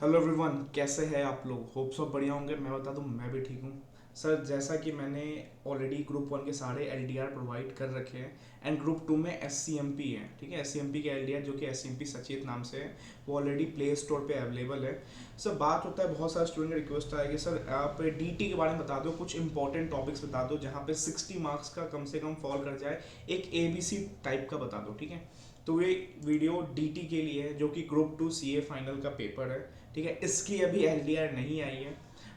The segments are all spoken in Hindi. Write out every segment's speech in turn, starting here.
हेलो एवरीवन, कैसे हैं आप लोग। होप सब बढ़िया होंगे। मैं बता दूं, मैं भी ठीक हूँ। सर, जैसा कि मैंने ऑलरेडी ग्रुप 1 के सारे एलडीआर प्रोवाइड कर रखे हैं एंड ग्रुप 2 में एससीएमपी है। ठीक है, एससीएमपी के एलडीआर जो कि एससीएमपी सचेत नाम से है, वो ऑलरेडी प्ले स्टोर पे अवेलेबल है। सर, बात होता है, बहुत सारे स्टूडेंट का रिक्वेस्ट आया कि सर आप डीटी के बारे में बता दो, कुछ इंपॉर्टेंट टॉपिक्स बता दो जहाँ पे 60 मार्क्स का कम से कम फॉल कर जाए। एक एबीसी टाइप का बता दो। ठीक है, तो ये वीडियो डीटी के लिए है, जो कि ग्रुप 2 सीए फाइनल का पेपर है। ठीक है, इसकी अभी एलडीआर नहीं आई है।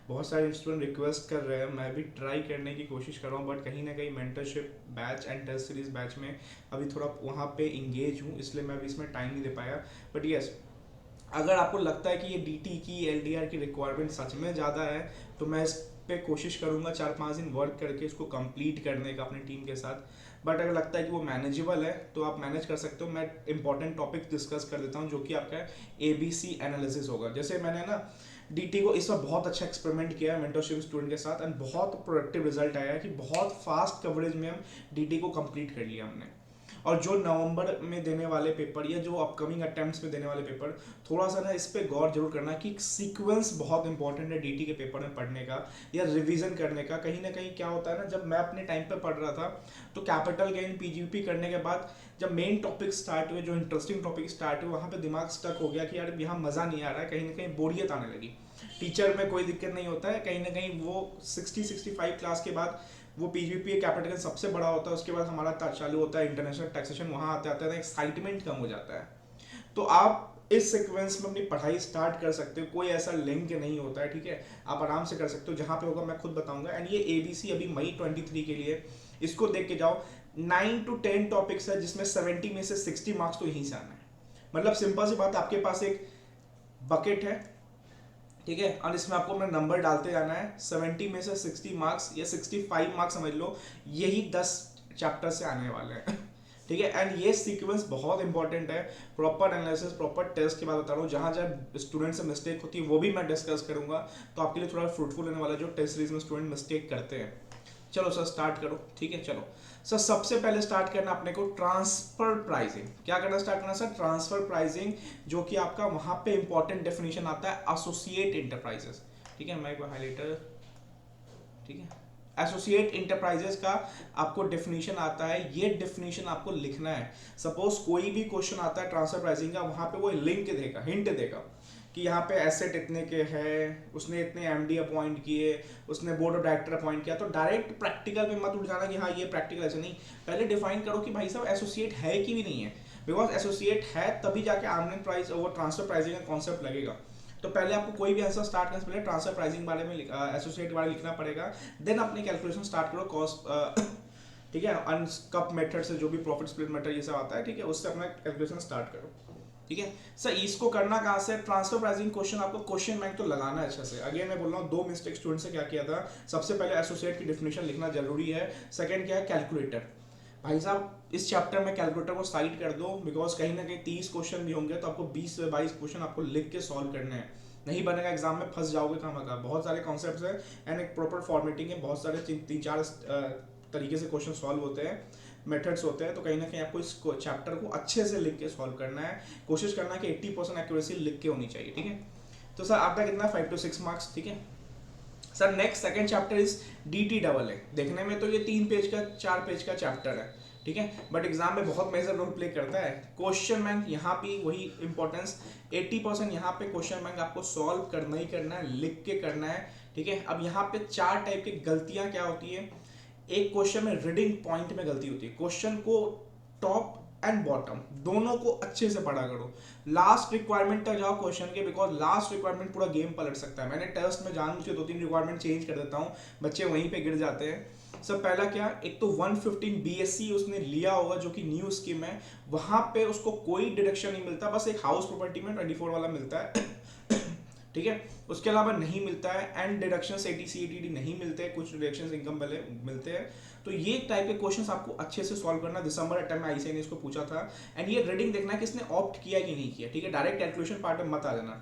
बहुत सारे स्टूडेंट रिक्वेस्ट कर रहे हैं, मैं भी ट्राई करने की कोशिश कर रहा हूँ, बट कहीं ना कहीं mentorship batch and test series batch में अभी थोड़ा वहाँ पे इंगेज हूँ, इसलिए मैं अभी इसमें टाइम नहीं दे पाया। बट यस, अगर आपको लगता है कि ये डीटी की एलडीआर की रिक्वायरमेंट सच में ज़्यादा है, तो मैं इस पे कोशिश करूँगा 4-5 दिन वर्क करके इसको कंप्लीट करने का अपनी टीम के साथ। बट अगर लगता है कि वो मैनेजेबल है तो आप मैनेज कर सकते हो। मैं इंपॉर्टेंट टॉपिक डिस्कस कर देता हूँ, जो कि आपका एबीसी एनालिसिस होगा। जैसे मैंने ना डीटी को इस बार बहुत अच्छा एक्सपेरिमेंट किया है मेंटरशिप स्टूडेंट के साथ, एंड बहुत प्रोडक्टिव रिजल्ट आया है कि बहुत फास्ट कवरेज में हम डीटी को कंप्लीट कर लिया हमने। और जो नवंबर में देने वाले पेपर या जो अपकमिंग अटेम्प्ट्स में देने वाले पेपर, थोड़ा सा ना इस पे गौर जरूर करना कि सीक्वेंस बहुत इंपॉर्टेंट है डीटी के पेपर में पढ़ने का या रिवीजन करने का। कहीं ना कहीं क्या होता है ना, जब मैं अपने टाइम पे पढ़ रहा था तो कैपिटल गेन पीजीपी करने के बाद जब मेन टॉपिक स्टार्ट हुए, जो इंटरेस्टिंग टॉपिक स्टार्ट हुए, वहाँ पे दिमाग स्टक हो गया कि यार यहाँ मज़ा नहीं आ रहा है, कहीं ना कहीं बोरियत आने लगी। टीचर में कोई दिक्कत नहीं होता है, कहीं ना कहीं वो 60-65 क्लास के बाद वो पीजीपी कैपिटल सबसे बड़ा होता है, उसके बाद हमारा चालू होता है इंटरनेशनल टैक्सेशन, वहाँ आते आते ना एक्साइटमेंट कम हो जाता है। तो आप इस सीक्वेंस में अपनी पढ़ाई स्टार्ट कर सकते हो, कोई ऐसा लिंक नहीं होता है। ठीक है, आप आराम से कर सकते हो, जहाँ पे होगा मैं खुद बताऊंगा। एंड ये एबीसी अभी मई 23 के लिए, इसको देख के जाओ। 9 to 10 टॉपिक्स है, जिसमें 70 में से 60 मार्क्स तो यहीं से आना है। मतलब सिंपल सी बात, आपके पास एक बकेट है। ठीक है, और इसमें आपको अपना नंबर डालते जाना है। 70 में से 60 मार्क्स या 65 मार्क्स समझ लो, यही 10 चैप्टर से आने वाले हैं। ठीक है, एंड ये सीक्वेंस बहुत इंपॉर्टेंट है। प्रॉपर एनालिसिस, प्रॉपर टेस्ट के बाद बता रहा हूँ, जहाँ जहाँ स्टूडेंट से मिस्टेक होती है वो भी मैं डिस्कस करूंगा, तो आपके लिए थोड़ा फ्रूटफुल होने वाला है, जो टेस्ट सीरीज में स्टूडेंट मिस्टेक करते हैं। चलो सर, स्टार्ट करो। ठीक है, चलो सर, सबसे पहले स्टार्ट करना अपने को ट्रांसफर प्राइसिंग। क्या करना स्टार्ट करना सर? ट्रांसफर प्राइसिंग, जो कि आपका वहां पे इंपॉर्टेंट डेफिनेशन आता है एसोसिएट इंटरप्राइजेस। ठीक है, मैं एक हाइलाइटर, ठीक है, एसोसिएट इंटरप्राइजेस का आपको डेफिनेशन आता है, ये डेफिनेशन आपको लिखना है। सपोज कोई भी क्वेश्चन आता है ट्रांसफर प्राइसिंग का, वहां पे वो लिंक देगा, हिंट देगा कि यहाँ पे एसेट इतने के हैं, उसने इतने एमडी अपॉइंट किए, उसने बोर्ड ऑफ डायरेक्टर अपॉइंट किया। तो डायरेक्ट प्रैक्टिकल में मत उठ जाना कि हाँ ये प्रैक्टिकल, ऐसे नहीं। पहले डिफाइन करो कि भाई साहब एसोसिएट है कि भी नहीं है, बिकॉज एसोसिएट है तभी जाके आर्मनेट प्राइस और वो ट्रांसफर प्राइसिंग का कॉन्सेप्ट लगेगा। तो पहले आपको कोई भी आंसर स्टार्ट करने से पहले ट्रांसफर प्राइसिंग बारे में एसोसिएट के बारे में लिखना पड़ेगा। देन अपनी कैलकुलेशन स्टार्ट करो कॉस्ट, ठीक है, अनस्कप मेथड से, जो भी प्रॉफिट स्प्लिट मेथड ये सब आता है, ठीक है, उससे अपना कैलकुलेशन स्टार्ट करो। ठीक है सर, इसको करना कहाँ से? ट्रांसफर प्राइसिंग क्वेश्चन आपको क्वेश्चन बैंक तो लगाना है अच्छे से। अगेन मैं बोल रहा हूँ, दो मिस्टेक स्टूडेंट से क्या किया था। सबसे पहले एसोसिएट की डेफिनेशन लिखना जरूरी है। सेकंड क्या है? कैलकुलेटर। भाई साहब इस चैप्टर में कैलकुलेटर को साइड कर दो, बिकॉज कहीं ना कहीं 30 क्वेश्चन भी होंगे, तो आपको 20 से 22 क्वेश्चन आपको लिख के सॉल्व करने हैं। नहीं बनेगा एग्जाम में, फंस जाओगे कहाँ का। बहुत सारे कॉन्सेप्ट्स हैं एंड एक प्रॉपर फॉर्मेटिंग है, बहुत सारे 3-4 तरीके से क्वेश्चन सॉल्व होते हैं, मेथड्स होते हैं। तो कहीं ना कहीं आपको इस चैप्टर को अच्छे से लिख के सॉल्व करना है। कोशिश करना है कि 80% एक्यूरेसी लिख के होनी चाहिए। ठीक है, तो सर आपका कितना 5 to 6 मार्क्स। ठीक है sir, next second chapter is D double है। देखने में तो ये 3 पेज का 4 पेज का चैप्टर है, ठीक है, बट एग्जाम में बहुत मेजर रोल प्ले करता है। क्वेश्चन बैंक यहाँ भी वही इंपॉर्टेंस, 80% यहाँ पे क्वेश्चन बैंक आपको सॉल्व करना ही करना है, लिख के करना है। ठीक है, अब यहाँ पे 4 टाइप की गलतियां क्या होती है। एक क्वेश्चन में रीडिंग पॉइंट में गलती होती है। क्वेश्चन को टॉप एंड बॉटम दोनों को अच्छे से पढ़ा करो। लास्ट रिक्वायरमेंट तक जाओ क्वेश्चन के, बिकॉज लास्ट रिक्वायरमेंट पूरा गेम पलट सकता है। मैंने टेस्ट में जानबूझ के 2-3 रिक्वायरमेंट चेंज कर देता हूँ, बच्चे वहीं पे गिर जाते हैं। सब पहला क्या, एक तो 115 बीएससी उसने लिया होगा, जो कि न्यू स्कीम है, वहां पे उसको कोई डिडक्शन नहीं मिलता, बस एक हाउस प्रॉपर्टी में 24 वाला मिलता है। ठीक है, उसके अलावा नहीं मिलता है। एंड डिडक्शन एटीसी एटीडी नहीं मिलते हैं, कुछ डिडक्शन इनकम वाले मिलते हैं। तो ये टाइप के क्वेश्चंस आपको अच्छे से सॉल्व करना। दिसंबर अटेम्प्ट में आईसीआई ने इसको पूछा था। एंड ये रीडिंग देखना है कि इसने ऑप्ट किया कि नहीं किया। ठीक है, डायरेक्ट कैलकुलेशन पार्ट में मत आ जाना।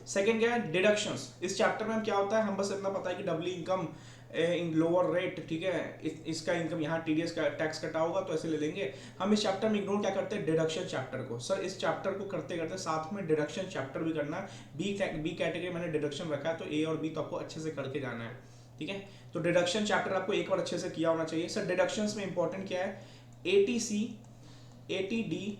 सेकंड क्या है? डिडक्शंस। इस चैप्टर में क्या होता है, हम बस इतना पता है कि double income in lower rate, ठीक है, इसका इनकम यहाँ टीडीएस का टैक्स कटा होगा तो ऐसे ले लेंगे। हम इस चैप्टर में इग्नोर क्या करते हैं, डिडक्शन चैप्टर को। सर इस चैप्टर को करते करते साथ में डिडक्शन चैप्टर भी करना। बी कैटेगरी मैंने डिडक्शन रखा है, तो ए और बी तो आपको अच्छे से करके जाना है, ठीक है। तो डिडक्शन चैप्टर आपको एक बार अच्छे से किया होना चाहिए। सर डिडक्शंस में इंपॉर्टेंट क्या है, एटीसी, एटीडी,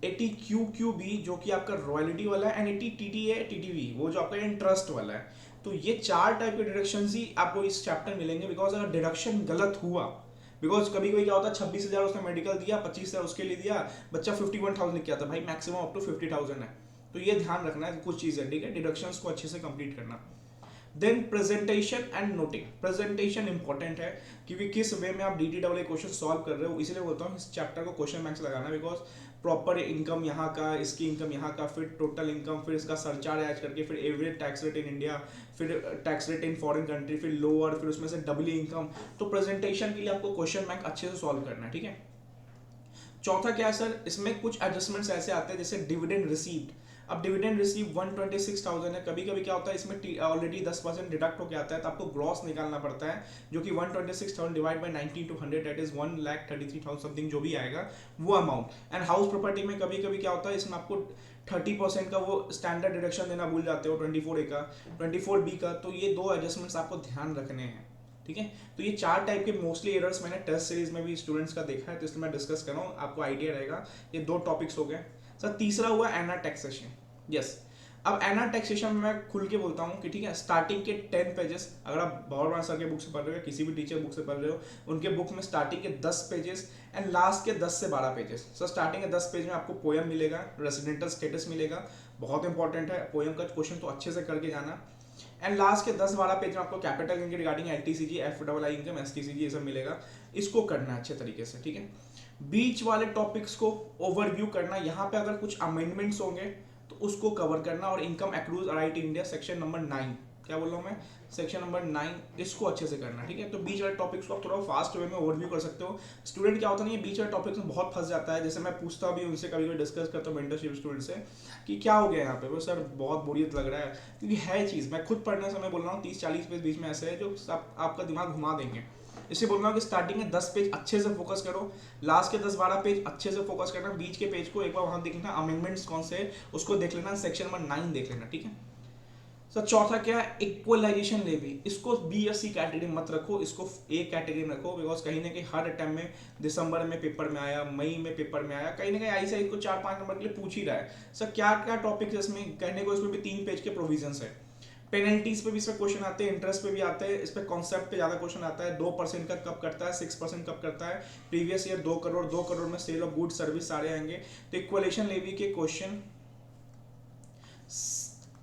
एटीक्यूक्यूबी जो कि आपका रॉयल्टी वाला है, एंड एटीटीटीए, टीटीवी वो जो आपका इंटरेस्ट वाला है। तो ये 4 टाइप के डिडक्शन ही आपको इस चैप्टर मिलेंगे। बिकॉज अगर डिडक्शन गलत हुआ, बिकॉज कभी कभी क्या होता है 26,000 उसने मेडिकल दिया, 25,000 उसके लिए दिया, बच्चा 51,000 लिख के आता, भाई मैक्सिमम अप टू 50,000 है। तो ये ध्यान रखना है कुछ चीज़ें, ठीक है, डिडक्शंस को अच्छे से कंप्लीट करना। Then presentation and noting. Presentation important है क्योंकि किस वे में आप DTAA क्वेश्चन सॉल्व कर रहे हो, इसलिए बोलता हूँ इस चैप्टर को क्वेश्चन बैंक से लगाना। बिकॉज प्रॉपर इनकम यहाँ का, इसकी इनकम यहाँ का, फिर टोटल इनकम, फिर इसका सरचार्ज ऐड करके, फिर average tax rate in India, फिर tax rate in foreign country, फिर लोअर, फिर उसमें से डबल इनकम। तो प्रेजेंटेशन के लिए आपको क्वेश्चन बैंक अच्छे से सॉल्व करना है, ठीक है। चौथा क्या है सर, इसमें कुछ एडजस्टमेंट्स ऐसे आते हैं जैसे डिविडेंड रिसीव्ड। अब डिविडेंड रिसीव 126,000 है, कभी कभी क्या होता है इसमें ऑलरेडी 10% डिडक्ट होकर आता है, तो आपको ग्रॉस निकालना पड़ता है, जो कि 126,000 divide by 90 to 100 that is 1,33,000 something जो भी आएगा वो अमाउंट। एंड हाउस प्रॉपर्टी में कभी कभी क्या होता है इसमें आपको 30% का वो स्टैंडर्ड डिडक्शन देना भूल जाते हो, 24A का, 24B का। तो ये 2 एडजस्टमेंट्स आपको ध्यान रखने हैं, ठीक है। तो ये 4 टाइप के मोस्टली एरर्स मैंने टेस्ट सीरीज में भी स्टूडेंट्स का देखा है, तो इसलिए मैं डिस्कस कर रहा हूँ, आपको आइडिया रहेगा। ये 2 टॉपिक्स हो गए। सर तीसरा हुआ एना टैक्सेशन। यस, अब एना टैक्सेशन में मैं खुल के बोलता हूँ कि ठीक है, स्टार्टिंग के 10 पेजेस, अगर आप बाबा सर के बुक से पढ़ रहे हो, किसी भी टीचर बुक से पढ़ रहे हो, उनके बुक में स्टार्टिंग के 10 पेजेस एंड लास्ट के 10 से 12 पेजेस। सर स्टार्टिंग के 10 पेज में आपको पोएम मिलेगा, रेसिडेंटल स्टेटस मिलेगा, बहुत इंपॉर्टेंट है, पोएम का क्वेश्चन तो अच्छे से करके जाना। एंड लास्ट के 10-12 पेज में आपको कैपिटल इनके regarding LTCG, FII income, STCG ये सब मिलेगा, इसको करना है अच्छे तरीके से, ठीक है। बीच वाले टॉपिक्स को ओवरव्यू करना, यहाँ पे अगर कुछ अमेंडमेंट्स होंगे तो उसको कवर करना, और income accrues RIT India section number 9, क्या बोल रहा हूँ मैं, सेक्शन नंबर 9, इसको अच्छे से करना, ठीक है। तो बीच वाले टॉपिक्स को आप थोड़ा फास्ट वे में ओवरव्यू कर सकते हो। स्टूडेंट क्या होता है, ये बीच वाले टॉपिक्स में बहुत फंस जाता है। जैसे मैं पूछता भी उनसे, कभी कभी डिस्कस करता हूँ मेंटरशिप स्टूडेंट से कि क्या हो गया यहाँ पे, वो सर बहुत बोरियत लग रहा है, क्योंकि है चीज़, मैं खुद पढ़ने समय बोल रहा हूँ 30-40 पेज बीच में ऐसे है जो आपका दिमाग घुमा देंगे। इससे बोल रहा हूँ कि स्टार्टिंग में 10 पेज अच्छे से फोकस करो, लास्ट के 10-12 पेज अच्छे से फोकस करना, बीच के पेज को एक बार वहाँ देख लेना, अमेंडमेंट्स कौन से उसको देख लेना, सेक्शन नंबर 9 देख लेना, ठीक है। सर चौथा क्या है, इक्वलाइजेशन लेवी। इसको BSc कैटेगरी मत रखो, इसको A कैटेगरी में रखो। बिकॉज कहीं ना कहीं हर अटेम्प्ट में दिसंबर में पेपर में आया, मई में पेपर में आया, कहीं ना कहीं ऐसा इसको 4-5 नंबर के लिए पूछ ही रहा है। सर क्या क्या टॉपिक है इसमें कहने को, इसमें भी 3 पेज के प्रोविजंस है। पेनल्टीज पे भी इसमें क्वेश्चन आते हैं, इंटरेस्ट पे भी आते हैं, इस पे कॉन्सेप्ट पे ज्यादा क्वेश्चन आता है। 2% का कब करता है, 6% कब करता है, प्रीवियस ईयर 2 करोड़ में सेल ऑफ गुड सर्विस सारे आएंगे। तो इक्वलेशन लेवी के क्वेश्चन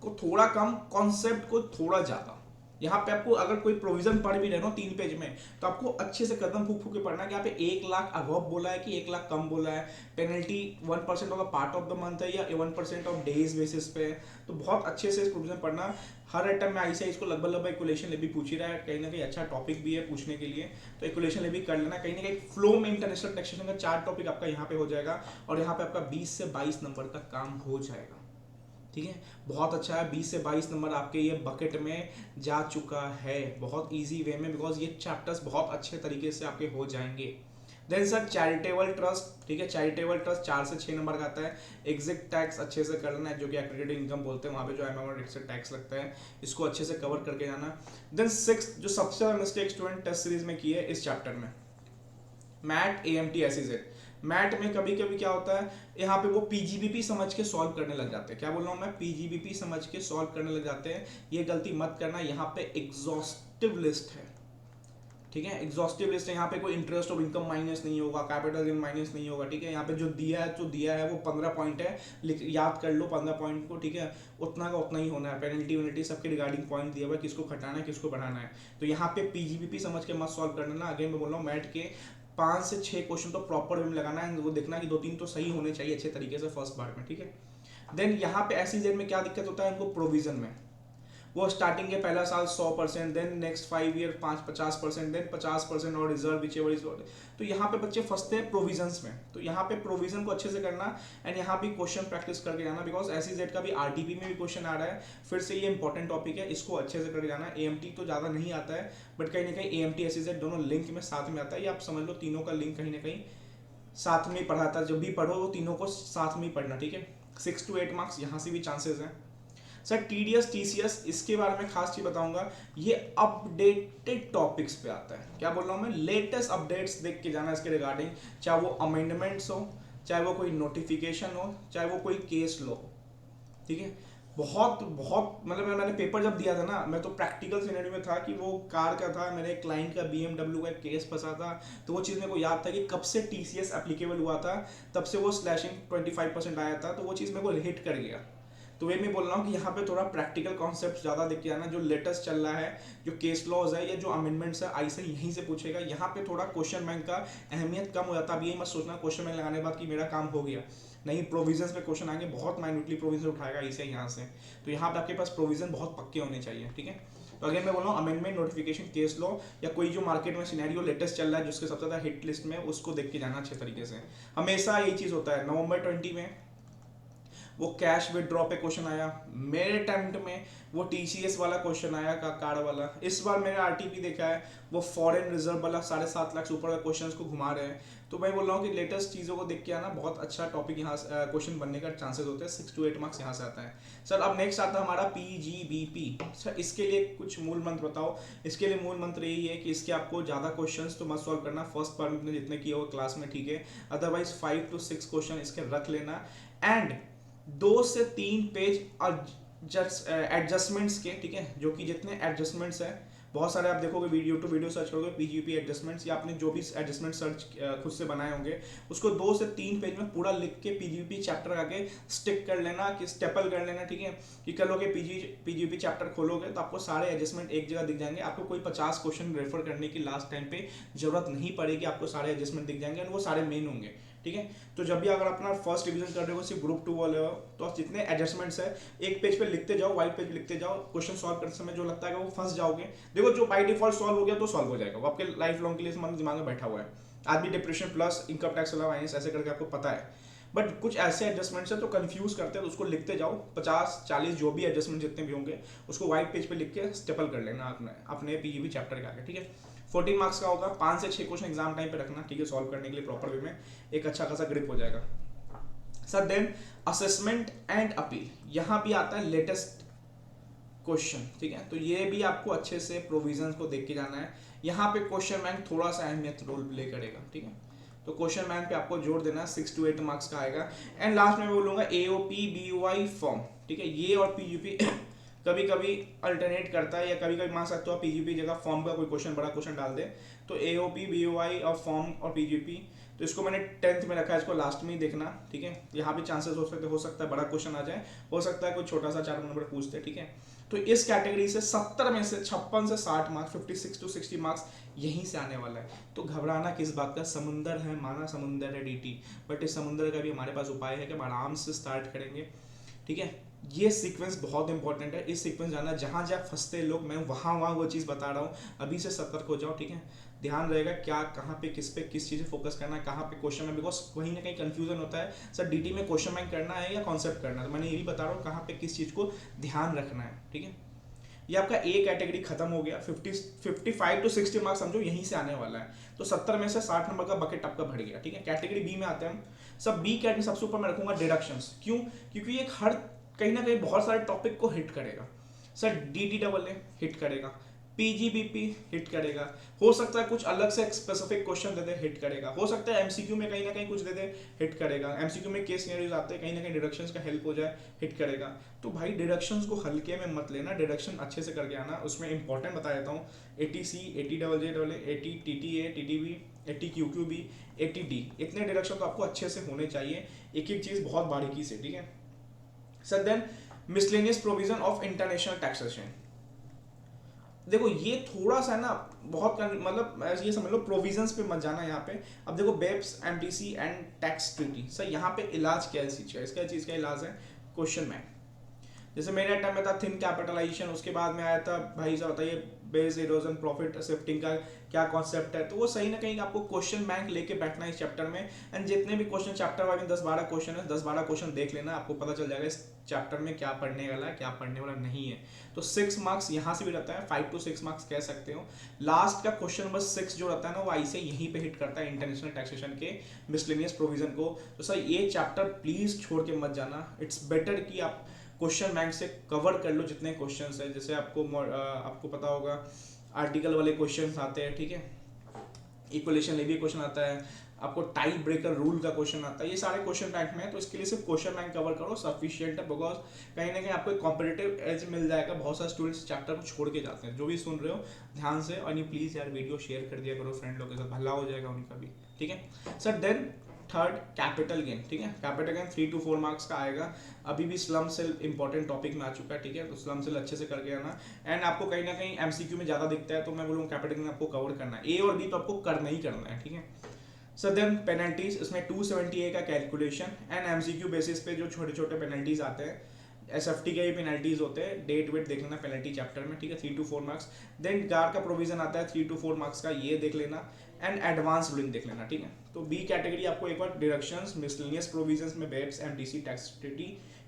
को थोड़ा कम, कॉन्सेप्ट को थोड़ा ज्यादा। यहाँ पे आपको अगर कोई प्रोविजन पढ़ भी रहे हो 3 पेज में, तो आपको अच्छे से कदम फूक फूक के पढ़ना है कि यहाँ पे 1 लाख अबव बोला है कि 1 लाख कम बोला है, penalty 1% of the part of the month है या 1% ऑफ डेज बेसिस पे। तो बहुत अच्छे से इस प्रोविजन पढ़ना। हर आइटम में ICAI इसको लगभग इक्वलेशन लेवी पूछ ही रहा है, कहीं ना कहीं अच्छा टॉपिक भी है पूछने के लिए, तो इक्वलेशन लेवी कर लेना। कहीं ना कहीं फ्लो में इंटरनेशनल टैक्सेशन का 4 टॉपिक आपका यहाँ पे हो जाएगा, और यहाँ पे आपका 20 से 22 नंबर का काम हो जाएगा, ठीक है। बहुत अच्छा है, 20 से 22 नंबर आपके ये बकेट में जा चुका है बहुत इजी वे में, बिकॉज ये चैप्टर्स बहुत अच्छे तरीके से आपके हो जाएंगे। देन सर चैरिटेबल ट्रस्ट, ठीक है, चैरिटेबल ट्रस्ट 4 से 6 नंबर का आता है। एग्जिट टैक्स अच्छे से करना है, जो कि एक्रेडिटेड इनकम बोलते हैं, वहाँ पे जो अमाउंट एग्जिट टैक्स लगता है, इसको अच्छे से कवर करके जाना। देन 6 जो सबसे ज्यादा मिस्टेक स्टूडेंट टेस्ट सीरीज में की है इस चैप्टर में, मैट AMT SEZ। मैट में कभी कभी क्या होता है, यहाँ पे वो PGBP समझ के सॉल्व करने लग जाते हैं। क्या बोल रहा हूँ मैं, PGBP समझ के सॉल्व करने लग जाते हैं, ये गलती मत करना। यहाँ पे एग्जॉस्टिव लिस्ट है, ठीक है, एग्जॉस्टिव लिस्ट है। यहाँ पे कोई इंटरेस्ट ऑफ इनकम माइनस नहीं होगा, कैपिटल गेन माइनस नहीं होगा, ठीक है। यहाँ पे जो दिया है वो 15 पॉइंट है, याद कर लो 15 पॉइंट को, ठीक है, उतना का उतना ही होना है। पेनल्टी वेनल्टी सबके रिगार्डिंग पॉइंट दिया हुआ है, किसको घटाना है किसको बढ़ाना है। तो यहाँ पे PGBP समझ के मत सॉल्व करना ना। अगेन मैं बोल रहा हूँ, मैट के 5 से 6 क्वेश्चन तो प्रॉपर वे में लगाना है, वो देखना कि 2-3 तो सही होने चाहिए अच्छे तरीके से फर्स्ट बार में, ठीक है। देन यहाँ पे SEZ में क्या दिक्कत होता है उनको, प्रोविजन में वो स्टार्टिंग के पहला साल 100%, देन नेक्स्ट 5 ईयर 50%, देन 50% और रिजर्व विच एवर इज। तो यहाँ पे बच्चे फंसते हैं प्रोविजंस में, तो यहाँ पे प्रोविजन को अच्छे से करना एंड यहाँ भी क्वेश्चन प्रैक्टिस करके जाना, बिकॉज SEZ का भी RTP में भी क्वेश्चन आ रहा है। फिर से ये इंपॉर्टेंट टॉपिक है, इसको अच्छे से करके जाना। AMT तो ज़्यादा नहीं आता है, बट कहीं ना कहीं AMT SEZ दोनों लिंक में साथ में आता है, ये आप समझ लो तीनों का लिंक कहीं ना कहीं साथ में ही पढ़ाता है। जब भी पढ़ो वो तीनों को साथ में ही पढ़ना, ठीक है। 6 to 8 मार्क्स यहाँ से भी चांसेस हैं। सर TDS TCS इसके बारे में खास चीज बताऊंगा, ये अपडेटेड टॉपिक्स पे आता है। क्या बोल रहा हूँ मैं, लेटेस्ट अपडेट्स देख के जाना इसके रिगार्डिंग, चाहे वो अमेंडमेंट्स हो, चाहे वो कोई नोटिफिकेशन हो, चाहे वो कोई केस लो, ठीक है। बहुत बहुत मतलब मैंने पेपर जब दिया था ना, मैं तो प्रैक्टिकल सिनेरियो में था कि वो कार का था, मेरे क्लाइंट का BMW का केस फंसा था, तो वो चीज़ मेरे को याद था कि कब से TCS एप्लीकेबल हुआ था, तब से वो स्लैशिंग 25% आया था, तो वो चीज़ मेरे को हिट कर गया। तो वे मैं बोल रहा हूँ कि यहाँ पे थोड़ा प्रैक्टिकल कॉन्सेप्ट ज़्यादा देख के आना, जो लेटेस्ट चल रहा है, जो केस लॉज है या जो अमेंडमेंट्स है, आई से यहीं से पूछेगा। यहाँ पे थोड़ा क्वेश्चन बैंक का अहमियत कम हो जाता है। अब यही मत सोचना क्वेश्चन बैंक लगाने के बाद कि मेरा काम हो गया, नहीं, प्रोविजंस पे क्वेश्चन आएंगे, बहुत माइन्यूटली प्रोविजन उठाएगा इसे यहाँ से, तो यहाँ पे आपके पास प्रोविजन बहुत पक्के होने चाहिए, ठीक है। तो अगर मैं बोल रहा हूँ अमेंडमेंट, नोटिफिकेशन, केस लॉ या कोई जो मार्केट में सिनेरियो लेटेस्ट चल रहा है जिसके सबसे ज़्यादा हिट लिस्ट में, उसको देख के जाना अच्छे तरीके से। हमेशा यही चीज़ होता है। नवंबर 20 में वो कैश विदड्रॉ पे क्वेश्चन आया, मेरे अटेम्प्ट में वो TCS वाला क्वेश्चन आया का कार्ड वाला। इस बार मैंने RTP देखा है, वो फॉरेन रिजर्व वाला 7.5 लाख से ऊपर का क्वेश्चन को घुमा रहे हैं। तो मैं बोल रहा हूँ कि लेटेस्ट चीज़ों को देख के आना, बहुत अच्छा टॉपिक यहाँ क्वेश्चन बनने का चांसेस होते हैं। 6 to 8 मार्क्स यहाँ से आता है। सर अब नेक्स्ट आता है हमारा PGBP। सर इसके लिए कुछ मूल मंत्र बताओ। इसके लिए मूल मंत्र यही है कि इसके आपको ज़्यादा क्वेश्चन तो मत सॉल्व करना, फर्स्ट पार्ट में जितने किए हो क्लास में, ठीक है। अदरवाइज 5 to 6 क्वेश्चन इसके रख लेना, एंड 2 से 3 पेज एडजस्टमेंट्स के, ठीक है, जो कि जितने एडजस्टमेंट्स हैं, बहुत सारे आप देखोगे वीडियो टू वीडियो सर्च करोगे PGP एडजस्टमेंट्स, या आपने जो भी एडजस्टमेंट सर्च खुद से बनाए होंगे, उसको 2 से 3 पेज में पूरा लिख के PGP चैप्टर आके स्टिक कर लेना, कि स्टेपल कर लेना, ठीक है। कि कल लोगे PGP चैप्टर खोलोगे तो आपको सारे एडजस्टमेंट एक जगह दिख जाएंगे, आपको कोई 50 क्वेश्चन रेफर करने की लास्ट टाइम पे जरूरत नहीं पड़ेगी, आपको सारे एडजस्टमेंट दिख जाएंगे और वो सारे मेन होंगे, ठीक है। तो जब भी अगर अपना फर्स्ट डिवीजन कर रहे हो, सिर्फ ग्रुप 2 वाले हो, तो जितने एडजस्टमेंट्स है एक पेज पे लिखते जाओ, व्हाइट पेज पे लिखते जाओ। क्वेश्चन सॉल्व करते समय जो लगता है कि वो फंस जाओगे, देखो जो बाय डिफॉल्ट सॉल्व हो गया तो सॉल्व हो जाएगा, वो आपके लाइफ लॉन्ग के लिए मन दिमाग में बैठा हुआ है। आज भी depression plus income tax allowance ऐसे करके आपको पता है, बट कुछ ऐसे एडजस्टमेंट्स है तो कंफ्यूज करते हैं, तो उसको लिखते जाओ। 50-40 जो भी एडजस्टमेंट जितने भी होंगे उसको व्हाइट पेज पे लिख के स्टेपल कर लेना अपने PGP चैप्टर के आगे, ठीक है। 14 मार्क्स का होगा, 5 से 6 क्वेश्चन एग्जाम टाइम पे रखना, ठीक है, सॉल्व करने के लिए प्रॉपर वे में एक अच्छा खासा ग्रिप हो जाएगा। Sir then assessment and appeal, यहाँ भी आता है लेटेस्ट क्वेश्चन, ठीक है। तो ये भी आपको अच्छे से प्रोविजंस को देख के जाना है। यहाँ पे क्वेश्चन बैंक थोड़ा सा अहमियत रोल प्ले करेगा, ठीक है। तो क्वेश्चन बैंक पे आपको जोर देना है, 6 to 8 मार्क्स का आएगा। एंड लास्ट में बोलूंगा AOP BOI फॉर्म, ठीक है। ये और PGP कभी कभी अल्टरनेट करता है, या कभी कभी मान सकते हो PGP जगह फॉर्म का कोई क्वेश्चन, बड़ा क्वेश्चन डाल दे, तो AOP BOI और फॉर्म और PGP, तो इसको मैंने 10th में रखा है, इसको लास्ट में ही देखना, ठीक है। यहाँ भी चांसेस हो सकता है बड़ा क्वेश्चन आ जाए, हो सकता है कोई छोटा सा 4 नंबर पूछते, ठीक है। तो इस कैटेगरी से 70 में से 56 से 60 मार्क्स, 56 to 60 मार्क्स यहीं से आने वाला है। तो घबराना किस बात का, समुंदर है, माना समुंदर है DT, बट इस समुंदर का भी हमारे पास उपाय है कि हम आराम से स्टार्ट करेंगे, ठीक है। ये सीक्वेंस बहुत इंपॉर्टेंट है, इस सीक्वेंस जाना, जहाँ जहाँ फंसते लोग, मैं वहाँ वो चीज़ बता रहा हूँ, अभी से सतर्क हो जाओ, ठीक है। ध्यान रहेगा क्या, कहाँ पे किस चीज़ पे फोकस करना है, कहाँ पे क्वेश्चन में, बिकॉज कहीं ना कहीं कंफ्यूजन होता है, सर DT में क्वेश्चन बैंक करना है या कॉन्सेप्ट करना है, तो मैंने ये भी बता रहा हूँ कहाँ पे किस चीज़ को ध्यान रखना है, ठीक है। ये आपका A कैटेगरी खत्म हो गया, 55 to 60 मार्क्स समझो यहीं से आने वाला है, तो 70 में से 60 नंबर का बकेट आपका भर गया, ठीक है। कैटेगरी B में आते हैं हम। सब B कैटेगरी सबसे ऊपर मैं रखूंगा डिडक्शंस, क्यों, क्योंकि ये हर कहीं ना कहीं बहुत सारे टॉपिक को हिट करेगा। सर DTAA हिट करेगा, PGBP हिट करेगा, हो सकता है कुछ अलग से स्पेसिफिक क्वेश्चन दे दे, हिट करेगा, हो सकता है MCQ में कहीं ना कहीं कुछ दे दे, हिट करेगा। MCQ में केस सिनेरियोज आते हैं, कहीं ना कहीं डिडक्शंस का हेल्प हो जाए, हिट करेगा। तो भाई डिडक्शंस को हल्के में मत लेना, डिडक्शन अच्छे से करके आना। उसमें इंपॉर्टेंट बता देता हूँ, 80C, 80JJAA, 80 TTA, TTB, 80 QQB, 80D, इतने डिडक्शन तो आपको अच्छे से होने चाहिए, एक एक चीज़ बहुत बारीकी से, ठीक है। Sir then miscellaneous provision of international taxation, देखो ये थोड़ा सा ना बहुत मतलब ये समझ लो प्रोविजंस पे मत जाना यहाँ पे। अब देखो BEPS, MTC and tax treaty, sir यहाँ पे इलाज क्या है इस चीज़ का, इसका चीज़ का इलाज है क्वेश्चन बैंक। जैसे मेरे टाइम में था थिन कैपिटलाइजेशन, उसके बाद में आया था भाई साहब बताइए बेस इरोजन प्रॉफिट शिफ्टिंग का क्या कॉन्सेप्ट है। तो वो सही ना कहीं आपको क्वेश्चन बैंक लेके बैठना है इस चैप्टर में। एंड जितने भी क्वेश्चन चैप्टर वाइज में 10-12 क्वेश्चन है, 10-12 क्वेश्चन देख लेना, आपको पता चल जाएगा इस चैप्टर में क्या पढ़ने वाला है क्या पढ़ने वाला नहीं है। तो 6 मार्क्स यहाँ से भी रहता है, 5 to 6 मार्क्स कह सकते हो। लास्ट का क्वेश्चन नंबर 6 जो रहता है ना, वो ऐसे यहीं पे हिट करता है इंटरनेशनल टैक्सेशन के मिसलेनियस प्रोविजन को। तो सर ये चैप्टर प्लीज छोड़ के मत जाना। इट्स बेटर कि आप क्वेश्चन बैंक से कवर कर लो जितने क्वेश्चन है। जैसे आपको पता होगा आर्टिकल वाले क्वेश्चन आते हैं, ठीक है, इक्वलेशन लेवी क्वेश्चन आता है, आपको टाई ब्रेकर रूल का क्वेश्चन आता है, ये सारे क्वेश्चन बैंक में है। तो इसके लिए सिर्फ क्वेश्चन बैंक कवर करो सफिशिएंट है, बिकॉज कहीं ना कहीं आपको एक कॉम्पिटेटिव एज मिल जाएगा। बहुत सारे स्टूडेंट्स चैप्टर को छोड़ के जाते हैं। जो भी सुन रहे हो ध्यान से, और ये प्लीज यार वीडियो शेयर कर दिया करो फ्रेंड लोग के साथ, भला हो जाएगा उनका भी, ठीक है sir. Then third capital gain, ठीक है, कैपिटल गेन 3 to 4 मार्क्स का आएगा। अभी भी स्लम सेल इंपॉर्टेंट टॉपिक में आ चुका है, ठीक है, तो स्लम सेल अच्छे से करके आना। एंड आपको कहीं ना कहीं एमसीक्यू में ज्यादा दिखता है, तो मैं बोलूँगा कैपिटल गेन आपको कवर करना है, ए और बी तो आपको करना ही करना है, ठीक है सर। देन पेनल्टीज, इसमें 270A का कैलकुलेशन एंड एमसीक्यू बेसिस पे जो छोटे छोटे पेनल्टीज आते हैं, एसएफटी के भी पेनल्टीज होते हैं, डेट वेट देख लेना पेनल्टी चैप्टर में, ठीक है, 3 to 4 मार्क्स। देन गार का प्रोविजन आता है 3 to 4 मार्क्स का, ये देख लेना। एंड एडवांस रूलिंग देख लेना, ठीक है। तो बी कैटेगरी आपको एक बार डिडक्शंस, मिसलेनियस प्रोविजंस में बेब्स, एमटीसी, टैक्सेटिविटी,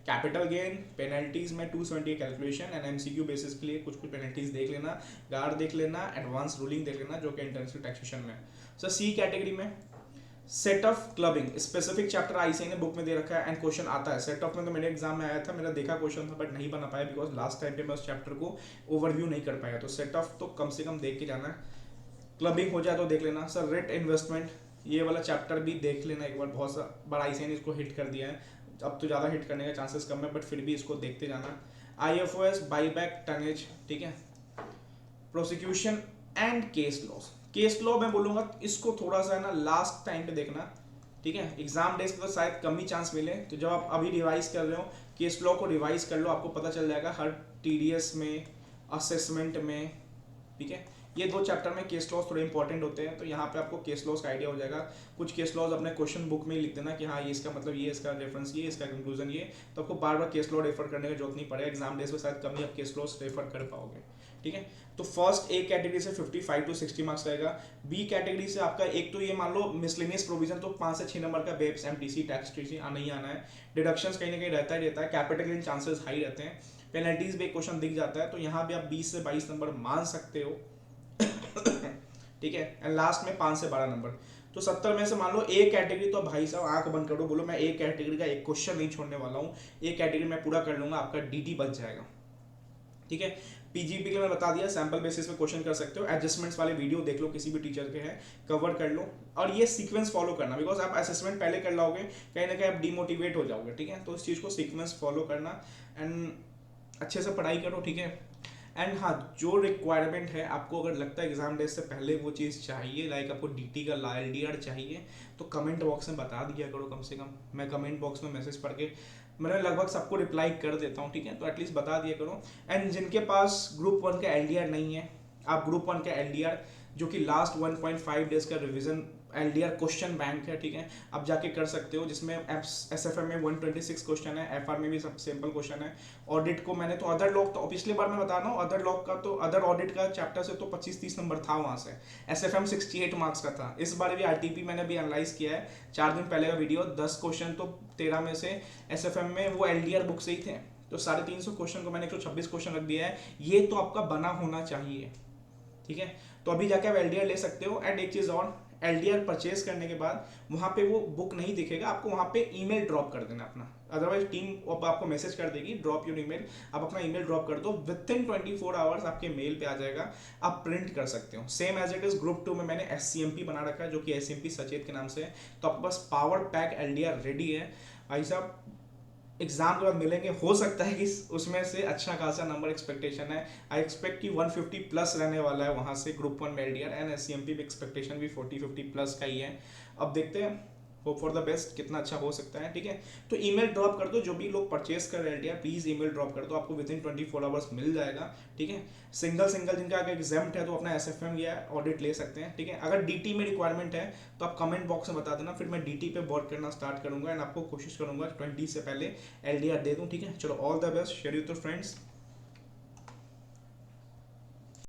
कैपिटल गेन, पेनल्टीज में 270 कैलकुलेशन एंड एमसीक्यू बेसिस के लिए कुछ कुछ पेनल्टीज देख लेना, गार देख लेना, एडवांस रूलिंग देख लेना जो कि इंटरनेशनल टैक्सेशन में। सर सी कैटेगरी में set of clubbing specific chapter ICI ने बुक में दे रखा है एंड क्वेश्चन आता है। सेट ऑफ में तो मेरे एग्जाम में आया था, मेरा देखा क्वेश्चन था बट नहीं बना पाया बिकॉज लास्ट टाइम पे मैं उस चैप्टर को ओवरव्यू नहीं कर पाया। तो सेट ऑफ तो कम से कम देख के जाना है, क्लबिंग हो जाए तो देख लेना। सर रेट इन्वेस्टमेंट, ये वाला चैप्टर भी देख लेना एक बार, बहुत सा बड़ा आईसीआई ने इसको हिट कर दिया है, अब तो ज़्यादा हिट करने का चांसेस कम है बट फिर भी इसको देखते जाना। आईएफओएस, बाईबैक, टनेज, ठीक है, prosecution and case laws. Case law मैं बोलूँगा इसको थोड़ा सा है ना लास्ट टाइम पे देखना, ठीक है, एग्जाम डेज पे तो शायद कम ही चांस मिले। तो जब आप अभी रिवाइज कर रहे हो केस लॉ को रिवाइज कर लो, आपको पता चल जाएगा हर टीडीएस में, असेसमेंट में, ठीक है, ये 2 चैप्टर में केस लॉस थोड़े इंपॉर्टेंट होते हैं। तो यहाँ पे आपको केस लॉस का आइडिया हो जाएगा। कुछ केस लॉस अपने क्वेश्चन बुक में ही लिख देना कि हाँ ये इसका मतलब ये, इसका रेफरेंस ये, इसका कंक्लूजन ये, तो आपको बार बार केस लॉ रेफर करने की जरूरत नहीं पड़ेगा। एग्जाम डेज में शायद कम ही आप केस लॉस रेफर कर पाओगे, ठीक है। तो फर्स्ट ए कैटेगरी से 55 to 60 मार्क्स रहेगा। बी कैटेगरी से आपका एक तो ये मान लो मिसलेनियस प्रोविजन, तो 5 से 6 नंबर का बेब्स, एमटीसी, टैक्स आना ही आना है। डिडक्शंस कहीं ना कहीं रहता ही रहता है, कैपिटल गेन चांसेस हाई रहते हैं, पेनल्टीज भी एक क्वेश्चन दिख जाता है, तो यहाँ भी आप 20 से 22 नंबर मान सकते हो, ठीक है। एंड लास्ट में 5 से 12 नंबर। तो 70 में से मान लो ए कैटेगरी, तो भाई साहब आंख बंद करो, बोलो मैं ए कैटेगरी का एक क्वेश्चन नहीं छोड़ने वाला हूँ, ए कैटेगरी मैं पूरा कर लूंगा, आपका डीटी बच जाएगा, ठीक है। पीजीपी के लिए मैं बता दिया, सैंपल बेसिस पे क्वेश्चन कर सकते हो, एडजस्टमेंट्स वाले वीडियो देख लो, किसी भी टीचर के हैं, कवर कर लो। और ये सीक्वेंस फॉलो करना, बिकॉज आप असेसमेंट पहले कर लोगे कहीं ना कहीं आप डिमोटिवेट हो जाओगे, ठीक है। तो इस चीज़ को सीक्वेंस फॉलो करना एंड अच्छे से पढ़ाई करो, ठीक है। एंड हाँ, जो रिक्वायरमेंट है आपको अगर लगता है एग्जाम डेज से पहले वो चीज़ चाहिए, लाइक आपको डीटी का LDR चाहिए, तो कमेंट बॉक्स में बता दिया करो कम से कम। मैं कमेंट बॉक्स में मैसेज पढ़ के मैंने लगभग सबको रिप्लाई कर देता हूँ, ठीक है, तो एटलीस्ट बता दिया करो। एंड जिनके पास ग्रुप 1 का LDR नहीं है, आप ग्रुप 1 का LDR जो कि लास्ट 1.5 डेज का रिवीजन LDR क्वेश्चन बैंक है, ठीक है, आप जाके कर सकते हो, जिसमें SFM में 126 क्वेश्चन है, FR में भी सब सिंपल क्वेश्चन है। ऑडिट को मैंने तो अदर लॉक, तो पिछली बार मैं बता रहा हूँ अदर लॉक का, तो अदर ऑडिट का चैप्टर से तो 25-30 नंबर था वहाँ से, SFM 68 मार्क्स का था। इस बार भी RTP मैंने भी एनालाइज किया है 4 दिन पहले का वीडियो, 10 क्वेश्चन तो 13 में से SFM में वो LDR बुक से ही थे, तो 350 क्वेश्चन को मैंने 126 क्वेश्चन रख दिया है। ये तो आपका बना होना चाहिए, ठीक है। तो अभी जाके आप LDR ले सकते हो। एंड एक चीज़ और, LDR परचेज करने के बाद वहाँ पे वो बुक नहीं दिखेगा, आपको वहाँ पे ईमेल ड्रॉप कर देना अपना, अदरवाइज टीम आपको मैसेज कर देगी ड्रॉप योर ईमेल, आप अपना ईमेल ड्रॉप कर दो, विथिन 24 आवर्स आपके मेल पे आ जाएगा, आप प्रिंट कर सकते हो। Same as it is group 2 में मैंने SCMP बना रखा है जो कि SCMP सचेत के नाम से है, तो आपके पास पावर पैक LDR रेडी है भाई साहब। एग्जाम के बाद मिलेंगे, हो सकता है कि उसमें से अच्छा खासा नंबर एक्सपेक्टेशन है, आई एक्सपेक्ट कि 150 प्लस रहने वाला है वहाँ से ग्रुप 1 में LDR, एंड SCMP भी एक्सपेक्टेशन भी 40-50 प्लस का ही है। अब देखते हैं, होप फॉर द बेस्ट, कितना अच्छा हो सकता है, ठीक है। तो ईमेल ड्रॉप कर दो, जो भी लोग परचेस कर रहे हैं LTR प्लीज ईमेल ड्रॉप कर दो, आपको विद इन 24 आवर्स मिल जाएगा, ठीक है। सिंगल जिनका अगर एग्जाम्प्ट है तो अपना SFM या ऑडिट ले सकते हैं, ठीक है। अगर DT में रिक्वायरमेंट है तो आप कमेंट बॉक्स में बता देना, फिर मैं DT पे वर्क करना स्टार्ट करूंगा एंड आपको कोशिश करूंगा 20 से पहले LDR दे दूं, ठीक है। चलो all the best, share with your friends.